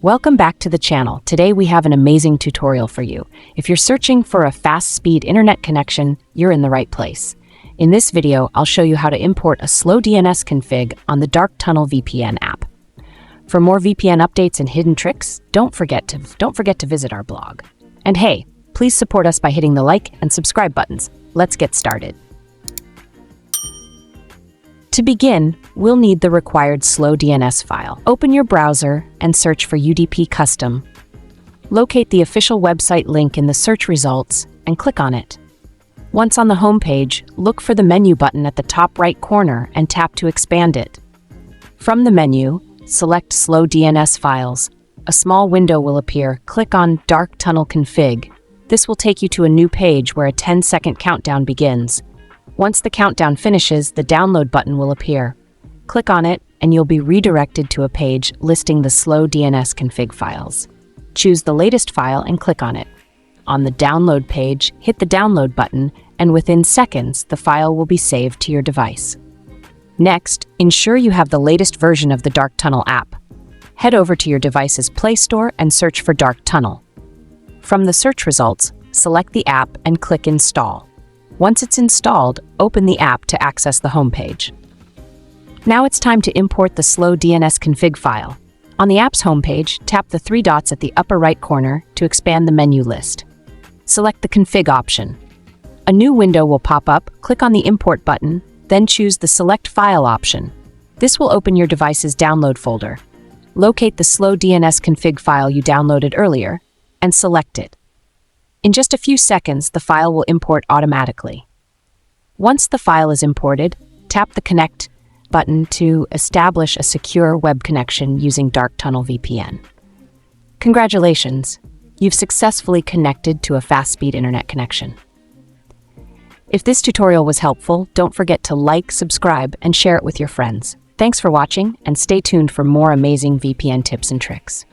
Welcome back to the channel. Today we have an amazing tutorial for you. If you're searching for a fast-speed internet connection, you're in the right place. In this video, I'll show you how to import a slow DNS config on the Dark Tunnel VPN app. For more VPN updates and hidden tricks, don't forget to visit our blog. And hey, please support us by hitting the like and subscribe buttons. Let's get started. To begin, we'll need the required slow DNS file. Open your browser and search for UDP Custom. Locate the official website link in the search results and click on it. Once on the home page, look for the menu button at the top right corner and tap to expand it. From the menu, select Slow DNS Files. A small window will appear. Click on Dark Tunnel Config. This will take you to a new page where a 10-second countdown begins. Once the countdown finishes, the download button will appear. Click on it, and you'll be redirected to a page listing the slow DNS config files. Choose the latest file and click on it. On the download page, hit the download button, and within seconds, the file will be saved to your device. Next, ensure you have the latest version of the Dark Tunnel app. Head over to your device's Play Store and search for Dark Tunnel. From the search results, select the app and click Install. Once it's installed, open the app to access the home page. Now it's time to import the slow DNS config file. On the app's homepage, tap the three dots at the upper right corner to expand the menu list. Select the config option. A new window will pop up. Click on the import button, then choose the select file option. This will open your device's download folder. Locate the slow DNS config file you downloaded earlier and select it. In just a few seconds, the file will import automatically. Once the file is imported, tap the Connect button to establish a secure web connection using Dark Tunnel VPN. Congratulations! You've successfully connected to a fast-speed internet connection. If this tutorial was helpful, don't forget to like, subscribe, and share it with your friends. Thanks for watching, and stay tuned for more amazing VPN tips and tricks.